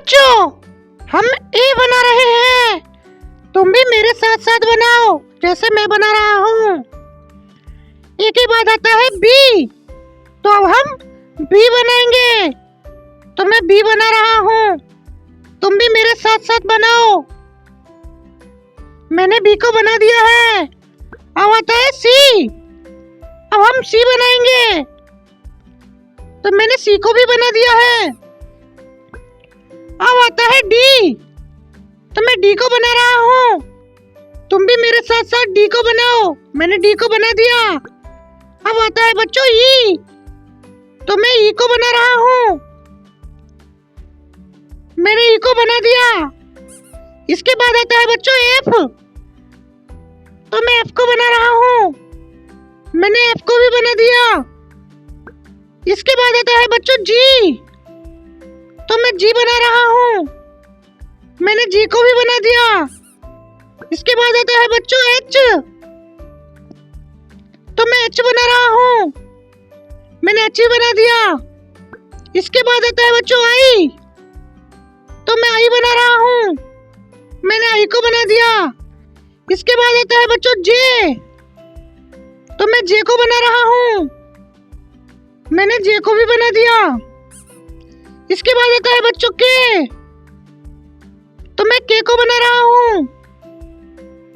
बच्चों, हम ए बना रहे हैं। तुम भी मेरे साथ साथ बनाओ जैसे मैं बना रहा हूँ। ए के बाद आता है बी, तो अब हम बी बनाएंगे। तो मैं बी बना रहा हूँ, तुम भी मेरे साथ साथ बनाओ। मैंने बी को बना दिया है। अब आता है सी, अब हम सी बनाएंगे। तो मैंने सी को भी बना दिया है। अब आता है डी, तो मैं डी को बना रहा हूँ, तुम भी मेरे साथ साथ डी को बनाओ। मैंने डी को बना दिया। अब आता है बच्चों ई, तो मैं ई को बना रहा हूँ, मैंने ई को बना दिया। इसके बाद आता है बच्चों एफ, तो मैं एफ को बना रहा हूँ, मैंने एफ को भी बना दिया। इसके बाद आता है बच्चों जी, तो मैं जी बना रहा हूँ, मैंने जी को भी बना दिया। इसके बाद आता है बच्चों एच, तो मैं एच बना रहा हूँ, मैंने एच ही बना दिया। इसके बाद आता है बच्चों आई, तो मैं आई बना रहा हूँ, मैंने आई को बना दिया। इसके बाद आता है बच्चों जे, तो मैं जे को बना रहा हूँ, मैंने जे को भी बना दिया। इसके बाद आता है बच्चों के, तो मैं के को बना रहा हूँ,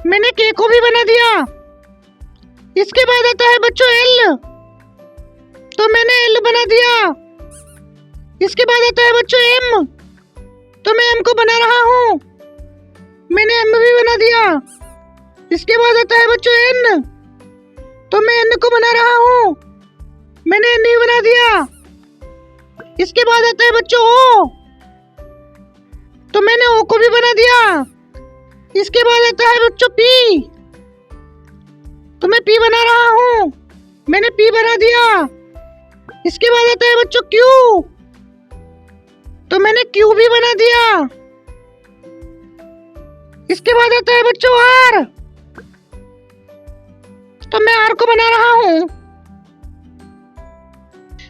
मैंने के को भी बना दिया। इसके बाद आता है बच्चों एल, तो मैंने एल बना दिया। इसके बाद आता है बच्चों एम, तो मैं एम को बना रहा हूँ, मैंने एम भी बना दिया। इसके बाद आता है बच्चों एन, तो मैं एन को बना रहा हूँ, मैंने एन भी बना दिया। इसके बाद आता है बच्चों ओ, तो मैंने ओ को भी बना दिया। इसके बाद आता है बच्चों पी, तो मैं पी बना रहा हूँ, मैंने पी बना दिया। इसके बाद आता है बच्चों क्यू, तो मैंने क्यू भी बना दिया। इसके बाद आता है बच्चों आर, तो मैं आर को बना रहा हूँ,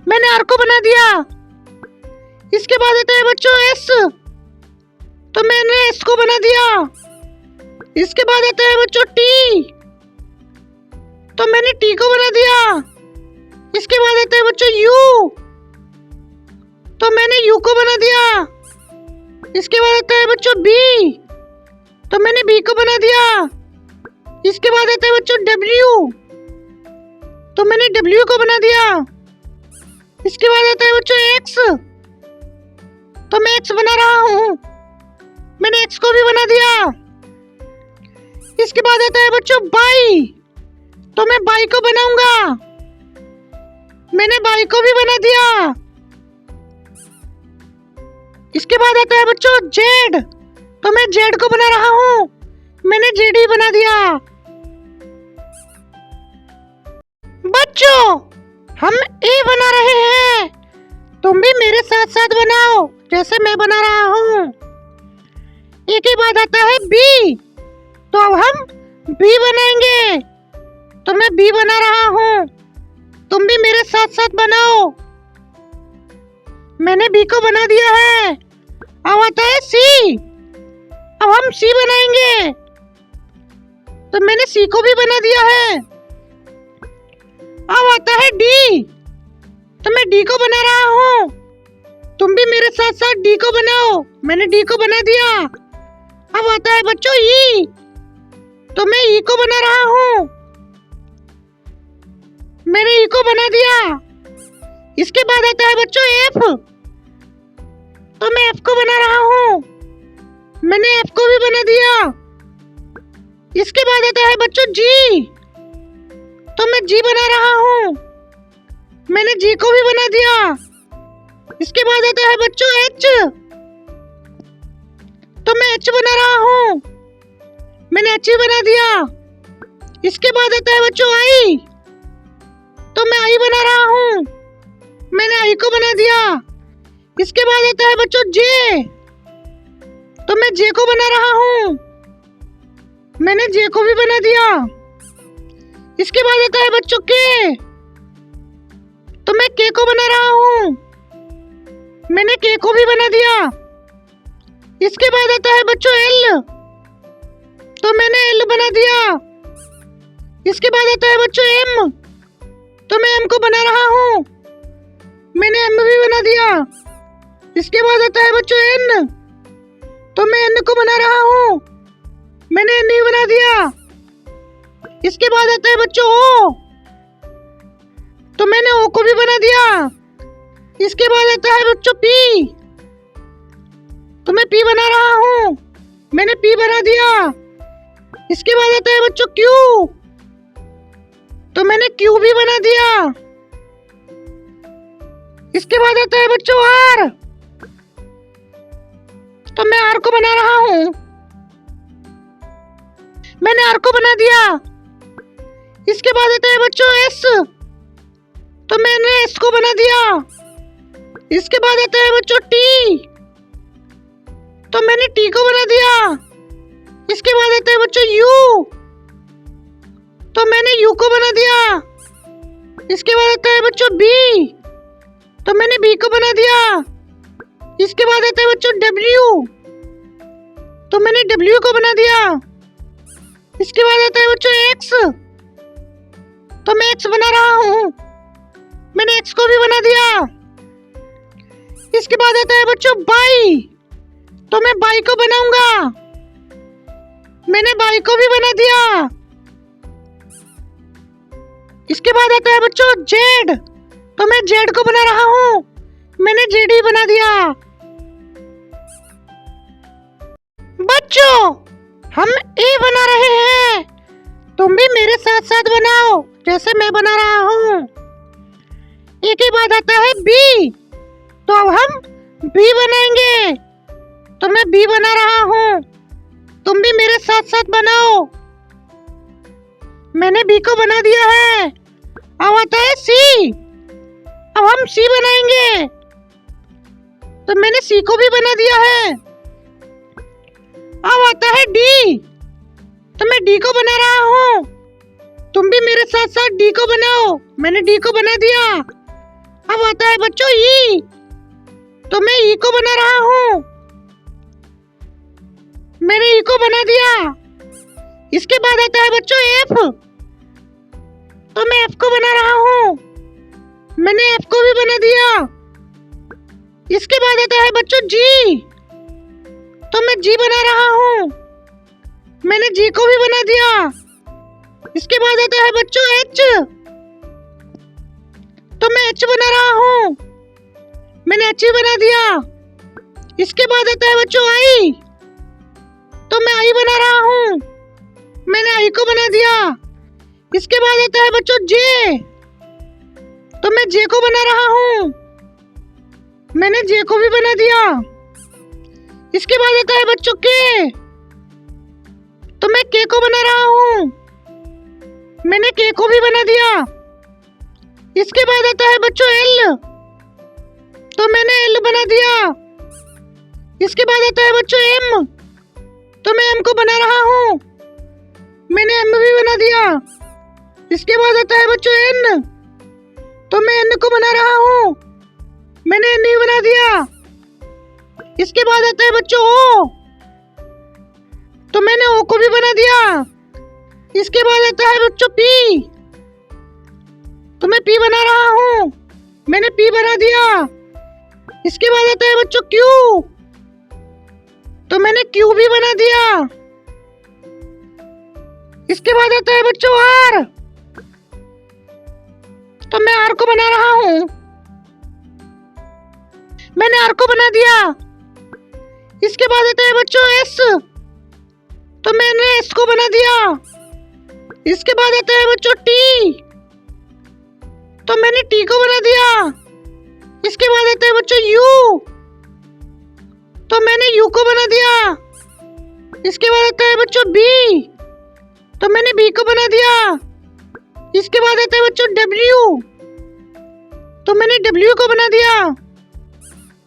मैंने आर को बना दिया। इसके बाद आता है बच्चों एस, तो मैंने एस को बना दिया। इसके बाद आता है बच्चों टी, तो मैंने टी को बना दिया। इसके बाद आता है बच्चों यू, तो मैंने यू को बना दिया। इसके बाद आता है बच्चों बी, तो मैंने बी को बना दिया। इसके बाद आता है बच्चों डब्ल्यू, तो मैंने डब्ल्यू को बना दिया। इसके बाद आता है बच्चों एक्स, तो मैं एक्स बना रहा हूँ, मैंने एक्स को भी बना दिया। इसके बाद आता है बच्चों बाई, तो मैं बाई को बनाऊंगा, मैंने बाई को भी बना दिया। इसके बाद आता है बच्चों जेड, तो मैं जेड को बना रहा हूँ, मैंने जेड ही बना दिया। बच्चों, हम ए बना रहे हैं, तुम भी मेरे साथ साथ बनाओ जैसे मैं बना रहा हूँ। ए के बाद आता है बी, तो अब हम बी बनाएंगे। तो मैं बी बना रहा हूँ, तुम भी मेरे साथ साथ बनाओ। मैंने बी को बना दिया है। अब आता है सी, अब हम सी बनाएंगे। तो मैंने सी को भी बना दिया है। अब आता है डी, तो मैं डी को बना रहा हूँ, तुम भी मेरे साथ साथ डी को बनाओ। मैंने डी को बना दिया। अब आता है बच्चों ई, तो मैं ई को बना रहा हूँ, मैंने ई को बना दिया। इसके बाद आता है बच्चों एफ, तो मैं एफ को बना रहा हूँ, मैंने एफ को भी बना दिया। इसके बाद आता है बच्चों जी, तो मैं जी बना रहा हूँ, मैंने जी को भी बना दिया। इसके बाद आता है बच्चों एच, तो मैं एच बना रहा हूँ, मैंने एच ही बना दिया। इसके बाद आता है बच्चों आई, तो मैं आई बना रहा हूँ, मैंने आई को बना दिया। इसके बाद आता है बच्चों जे, तो मैं जे को बना रहा हूँ, मैंने जे को भी बना दिया। इसके बाद आता है बच्चों के, तो मैं के को बना रहा हूँ, मैंने के को भी बना दिया। इसके बाद आता है बच्चों एल, तो मैंने एल बना दिया। इसके बाद आता है बच्चों एम, तो मैं एम को बना रहा हूँ, मैंने एम भी बना दिया। इसके बाद आता है बच्चों एन, तो मैं एन को बना रहा हूँ, मैंने एन भी बना दिया। इसके बाद आता है बच्चों ओ, तो मैंने ओ को भी बना दिया। इसके बाद आता है बच्चों पी, तो मैं पी बना रहा हूँ, मैंने पी बना दिया। इसके बाद आता है बच्चों क्यू, तो मैंने क्यू भी बना दिया। इसके बाद आता है बच्चों आर, तो मैं आर को बना रहा हूँ, मैंने आर को बना दिया। इसके बाद आता है बच्चों एस, तो मैंने एस को बना दिया। इसके बाद आता है बच्चों टी, तो मैंने टी को बना दिया। इसके बाद आता है बच्चों यू, तो मैंने यू को बना दिया। इसके बाद आता है बच्चों बी, तो मैंने बी को बना दिया। इसके बाद आता है बच्चों डब्ल्यू, तो मैंने डब्ल्यू को बना दिया। इसके बाद आता है बच्चों एक्स, तो मैं एक्स बना रहा हूँ, मैंने एक्स को भी बना दिया। इसके बाद आता है बच्चों बाई, तो मैं बाई को बनाऊंगा, मैंने बाई को भी बना दिया। इसके बाद आता है बच्चों जेड, तो मैं जेड को बना रहा हूँ, मैंने जेड ही बना दिया। बच्चों हम ए बना रहे हैं, तुम भी मेरे साथ साथ बनाओ जैसे मैं बना रहा हूँ। ए के बाद आता है बी, तो अब हम बी बनाएंगे, तो मैं बी बना रहा हूँ, तुम भी मेरे साथ साथ बनाओ। मैंने बी को बना दिया है। अब आता है सी, अब हम सी बनाएंगे, तो मैंने सी को भी बना दिया है। अब आता है डी, तो मैं डी को बना रहा हूँ, तुम भी मेरे साथ साथ डी को बनाओ, मैंने डी को बना दिया। अब आता है बच्चों ई, तो मैं ई को बना रहा हूँ, मैंने ई को बना दिया। इसके बाद आता है बच्चों एफ, तो मैं एफ को बना रहा हूँ, मैंने एफ को भी बना दिया। इसके बाद आता है बच्चों जी, तो मैं जी बना रहा हूँ, मैंने जी को भी बना दिया। इसके बाद आता है बच्चों एच, तो मैं एच बना रहा हूँ, मैंने एच ही बना दिया। इसके बाद आता है बच्चों आई, तो मैं आई बना रहा हूँ, मैंने आई को बना दिया। इसके बाद आता है बच्चों जे, तो मैं जे को बना रहा हूँ, मैंने जे को भी बना दिया। इसके बाद आता है बच्चों के, तो मैं के को बना रहा हूँ, मैंने के को भी बना दिया। इसके बाद आता है बच्चों एल, तो मैंने एल बना दिया। इसके बाद आता है बच्चों एम, तो मैं एम को बना रहा हूँ, मैंने एम भी बना दिया। इसके बाद आता है बच्चों एन, तो मैं एन को बना रहा हूँ, मैंने एन ही बना दिया। इसके बाद आता है बच्चों ओ, तो मैंने ओ को भी बना दिया। इसके बाद आता है बच्चों पी, तो मैं पी बना रहा हूँ, मैंने पी बना दिया। इसके बाद आता है बच्चों क्यू, तो मैंने क्यू भी बना दिया। इसके बाद आता है बच्चों आर, तो मैं आर को बना रहा हूँ, मैंने आर को बना दिया। इसके बाद आता है बच्चों एस, तो मैंने एस को बना दिया। इसके बाद आता है बच्चों टी, तो मैंने टी को बना दिया। इसके बाद आता है बच्चों यू, तो मैंने यू को बना दिया। इसके बाद आता है बच्चों बी, तो मैंने बी को बना दिया। इसके बाद आता है बच्चों डब्ल्यू, तो मैंने डब्ल्यू को बना दिया।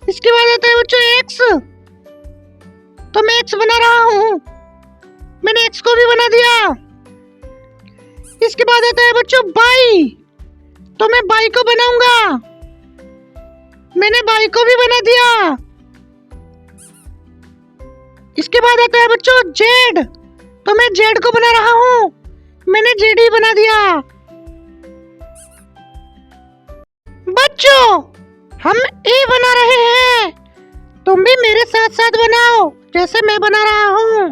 इसके बाद आता है बच्चों एक्स, तो मैं एक्स बना रहा हूँ, मैंने एक्स को भी बना दिया। इसके बाद आता है बच्चों बाई, तो मैं बाई को बनाऊंगा, मैंने बाई को भी बना दिया। इसके बाद आता है बच्चों जेड, तो मैं जेड को बना रहा हूँ, मैंने जेड ही बना दिया। बच्चों हम ए बना रहे हैं, तुम भी मेरे साथ साथ बनाओ जैसे मैं बना रहा हूँ।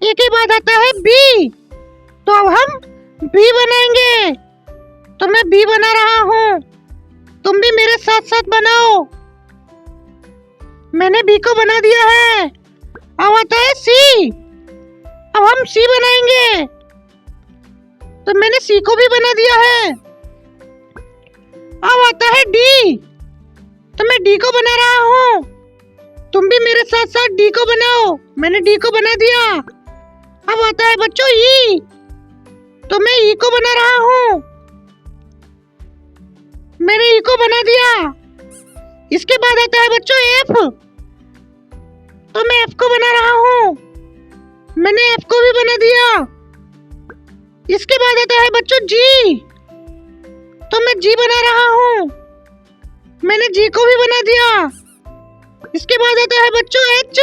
ए के बाद आता है बी, तो अब हम बी बनाएंगे, तो मैं बी बना रहा हूँ, तुम भी मेरे साथ साथ बनाओ। मैंने बी को बना दिया है। अब आता है सी, अब हम सी बनाएंगे, तो मैंने सी को भी बना दिया है। अब आता है डी, तो मैं डी को बना रहा हूँ, तुम भी मेरे साथ साथ डी को बनाओ, मैंने डी को बना दिया। अब आता है बच्चों ई, तो मैं ई को बना रहा हूँ, मैंने ई को बना दिया। इसके बाद आता है बच्चों एफ, तो मैं एफ को बना रहा हूँ, मैंने एफ को भी बना दिया। इसके बाद आता है बच्चों जी, तो मैं जी बना रहा हूँ, मैंने जी को भी बना दिया। इसके बाद आता है बच्चों एच,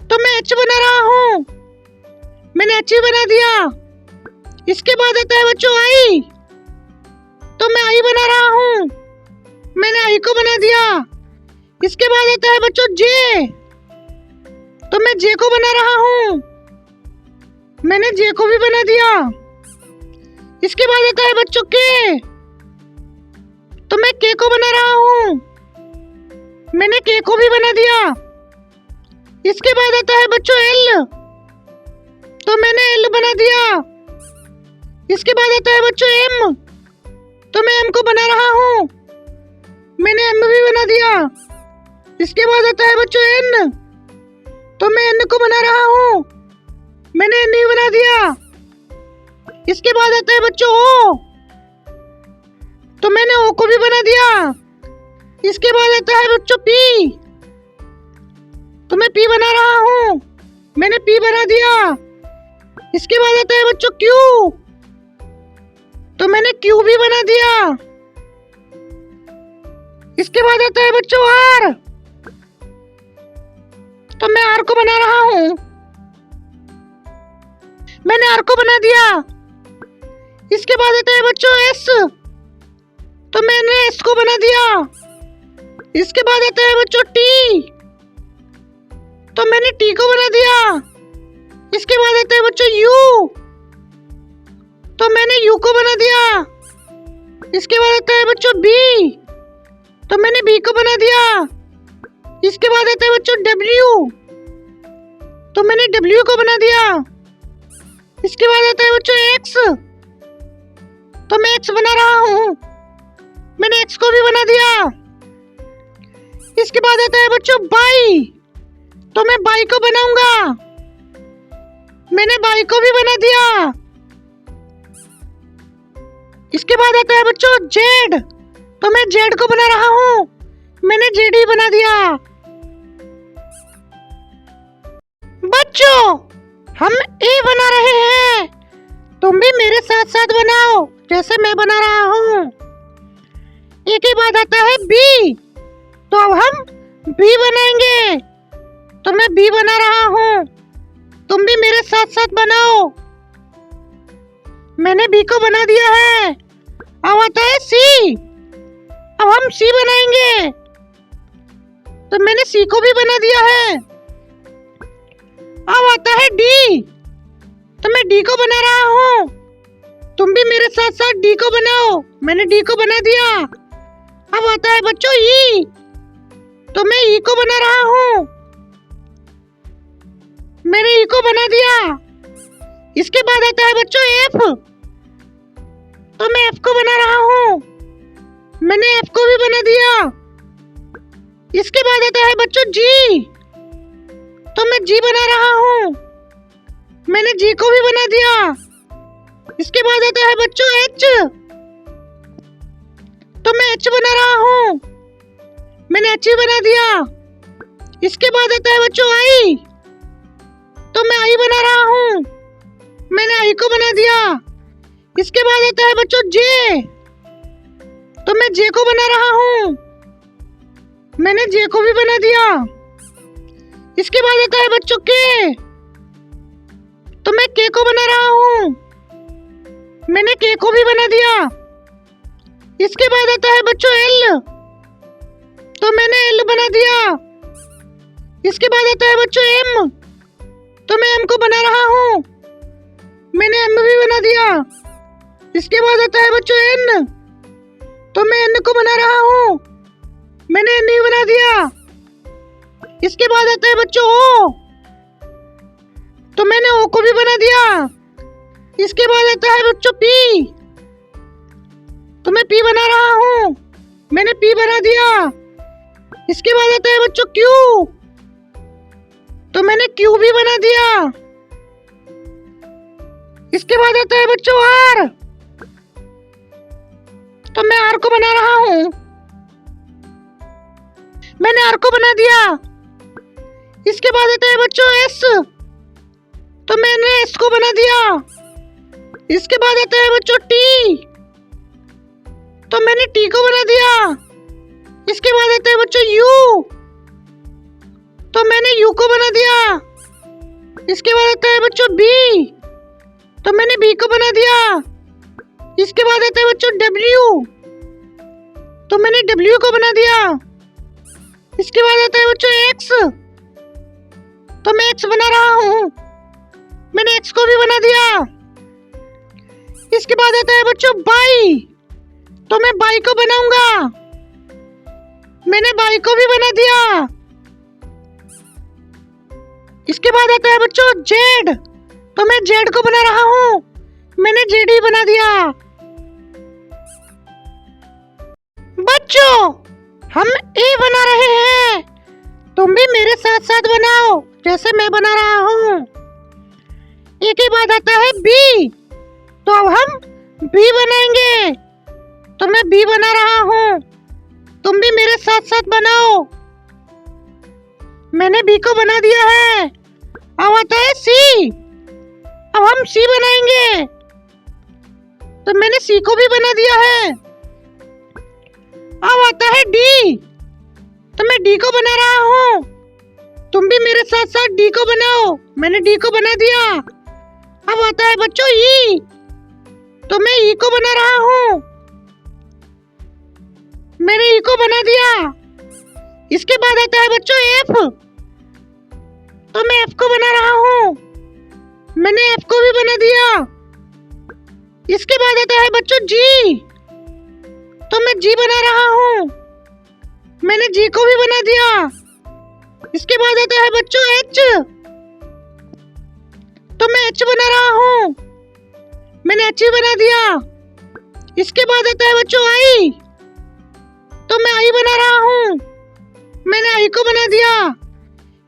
तो मैं एच बना रहा हूँ, मैंने एच ही बना दिया। इसके बाद आता है बच्चों आई, तो मैं आई बना रहा हूँ, मैंने आई को बना दिया। इसके बाद आता है बच्चों जे, तो मैं जे को बना रहा हूँ, मैंने जे को भी बना दिया। इसके बाद आता है बच्चों के, तो मैं के को बना रहा हूँ, मैंने के को भी बना दिया। इसके बाद आता है बच्चों एल, तो मैंने एल बना दिया। इसके बाद आता है बच्चों एम, तो मैं एम को बना रहा हूँ, मैंने एम भी बना दिया। इसके बाद आता है बच्चों एन, तो मैं एन को बना रहा हूँ, मैंने एन ही बना दिया। इसके बाद आता है बच्चों ओ, तो मैंने ओ को भी बना दिया। इसके बाद आता है बच्चों पी, तो मैं पी बना रहा हूँ, मैंने पी बना दिया। इसके बाद आता है बच्चों क्यू, तो मैंने क्यू भी बना दिया। इसके बाद आता है बच्चों आर, तो मैं आर को बना रहा हूँ, मैंने आर को बना दिया। इसके बाद आता है बच्चों एस, तो मैंने एस को बना दिया। इसके बाद आता है बच्चों टी, तो मैंने टी को बना दिया। इसके बाद आता है बच्चों यू, तो मैंने यू को बना दिया। इसके बाद आता है बच्चों बी, तो मैंने बी को बना दिया। इसके बाद आता है बच्चों डब्ल्यू, तो मैंने डब्ल्यू को बना दिया। इसके बाद आता है बच्चों एक्स, तो मैं एक्स बना रहा हूँ, मैंने एक्स को भी बना दिया। इसके बाद आता है बच्चों बाई, तो मैं बाई को बनाऊंगा, मैंने बाई को भी बना दिया। इसके बाद आता है बच्चों जेड, तो मैं जेड को बना रहा हूँ, मैंने जेड ही बना दिया। बच्चों हम ए बना रहे हैं, तुम भी मेरे साथ साथ बनाओ जैसे मैं बना रहा हूँ। ए के बाद आता है बी, तो अब हम बी बनाएंगे, तो मैं बी बना रहा हूँ, तुम भी मेरे साथ साथ बनाओ। मैंने बी को बना दिया है। अब आता है सी, अब हम सी बनाएंगे, तो मैंने सी को भी बना दिया है। अब आता है डी, तो मैं डी को बना रहा हूँ, तुम भी मेरे साथ साथ डी को बनाओ, मैंने डी को बना दिया। अब आता है बच्चों ई, तो मैं ई को बना रहा हूँ, मैंने ई को बना दिया। इसके बाद आता है बच्चों एफ, तो मैं एफ को बना रहा हूँ, मैंने एफ को भी बना दिया। इसके बाद आता है बच्चों जी, तो मैं जी बना रहा हूँ, मैंने जी को भी बना दिया। इसके बाद आता है बच्चों एच, तो मैं एच बना रहा हूँ, मैंने एच ही बना दिया। इसके बाद आता है बच्चों आई, तो मैं आई बना रहा हूँ, मैंने आई को बना दिया। इसके बाद आता है बच्चों जे, तो मैं जे को बना रहा हूँ, मैंने जे को भी बना दिया। इसके बाद आता है बच्चों के, तो मैं के को बना रहा हूँ, मैंने के को भी बना दिया। इसके बाद आता है बच्चों एल, तो मैंने एल बना दिया। इसके बाद आता है बच्चों एम, तो मैं एम को बना रहा हूँ, मैंने एम भी बना दिया। इसके बाद आता है बच्चों एन, तो मैं एन को बना रहा हूँ, मैंने एन भी बना दिया। इसके बाद आता है बच्चों ओ, तो मैंने ओ को भी बना दिया। इसके बाद आता है बच्चों पी, तो मैं पी बना रहा हूँ, मैंने पी बना दिया। इसके बाद आता है बच्चों क्यू, तो मैंने क्यू भी बना दिया। इसके बाद आता है बच्चों आर, तो मैं आर को बना रहा हूँ, मैंने आर को बना दिया। इसके बाद आता है बच्चों एस, तो मैंने एस को बना दिया। इसके बाद आता है बच्चों टी, तो मैंने टी को बना दिया। इसके बाद आता है बच्चों यू, तो मैंने यू को बना दिया। इसके बाद आता है बच्चों बी, तो मैंने बी को बना दिया। इसके बाद आता है बच्चों डब्ल्यू, तो मैंने डब्ल्यू को बना दिया। इसके बाद आता है बच्चों एक्स, तो मैं एक्स बना रहा हूँ, मैंने एक्स को भी बना दिया। इसके बाद आता है बच्चों बाई, तो मैं बाई को बनाऊंगा, मैंने बाई को भी बना दिया। इसके बाद आता है बच्चों जेड, तो मैं जेड को बना रहा हूँ, मैंने जेड ही बना दिया। बच्चों हम ए बना रहे हैं, तुम भी मेरे साथ साथ बनाओ जैसे मैं बना रहा हूँ। ए के बाद आता है बी, तो अब हम बी बनाएंगे, तो मैं बी बना रहा हूँ, तुम भी मेरे साथ साथ बनाओ। मैंने बी को बना दिया है। अब आता है सी, अब हम सी बनाएंगे, तो मैंने सी को भी बना दिया है। अब आता है डी, तो मैं डी को बना रहा हूँ, तुम भी मेरे साथ साथ डी को बनाओ, मैंने डी को बना दिया। अब आता है बच्चों ई, तो मैं ई को बना रहा हूँ, मैंने ई को बना दिया। इसके बाद आता है बच्चों एफ, तो मैं एफ को बना रहा हूँ, मैंने एफ को भी बना दिया। इसके बाद आता है बच्चों जी, तो मैं जी बना रहा हूँ, मैंने जी को भी बना दिया। इसके बाद आता है बच्चों एच, तो मैं एच बना रहा हूँ, मैंने एच ही बना दिया। इसके बाद आता है बच्चों आई, तो मैं आई बना रहा हूँ, मैंने आई को बना दिया।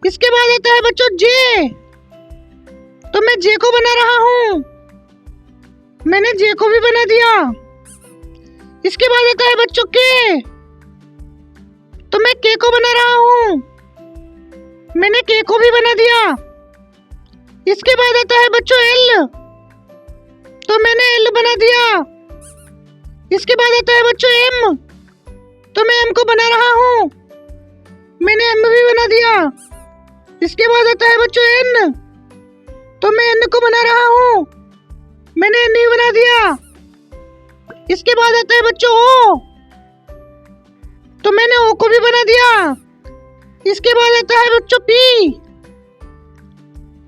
इसके बाद आता है बच्चों जे, तो मैं जे को बना रहा हूँ, मैंने जे को भी बना दिया। इसके बाद आता है बच्चों के, तो मैं के को बना रहा हूँ, मैंने के को भी बना दिया। इसके बाद आता है बच्चों एल, तो मैंने एल बना दिया। इसके बाद आता है बच्चों एम, तो मैं एम को बना रहा हूँ, मैंने एम भी बना दिया। इसके बाद आता है बच्चों एन, तो मैं एन को बना रहा हूँ, मैंने एन ही बना दिया। इसके बाद आता है बच्चों ओ, तो मैंने ओ को भी बना दिया। इसके बाद आता है बच्चों पी,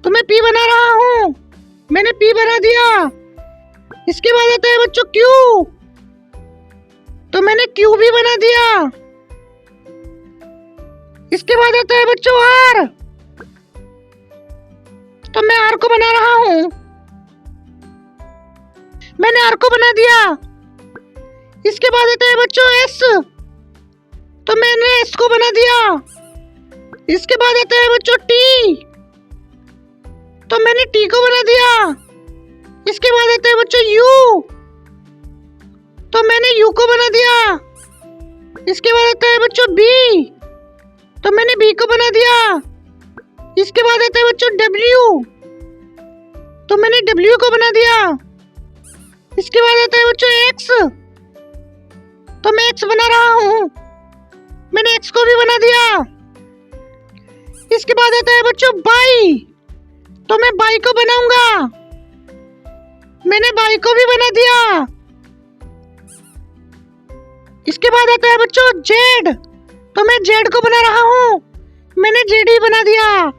तो मैं पी बना रहा हूँ, मैंने पी बना दिया। इसके बाद आता है बच्चों क्यू, तो मैंने क्यू भी बना दिया। इसके बाद आता है बच्चों आर, तो मैं आर को बना रहा हूँ, मैंने आर को बना दिया। इसके बाद आता है बच्चों एस, तो मैंने एस को बना दिया। इसके बाद आता है बच्चों टी, तो मैंने टी को बना दिया। इसके बाद आता है बच्चों यू, तो मैंने यू को बना दिया। इसके बाद आता है बच्चों बी, तो मैंने बी को बना दिया। इसके बाद आता है बच्चों डब्ल्यू, तो मैंने डब्ल्यू को बना दिया। इसके बाद आता है बच्चों एक्स, तो मैं एक्स बना रहा हूँ, मैंने एक्स को भी बना दिया। इसके इसके बाद आता है बच्चों बाई, तो मैं बाई को बनाऊंगा। मैंने बाई को भी बना दिया। इसके बाद आता है बच्चों जेड, तो मैं जेड को बना रहा हूँ। मैंने जेड ही बना दिया।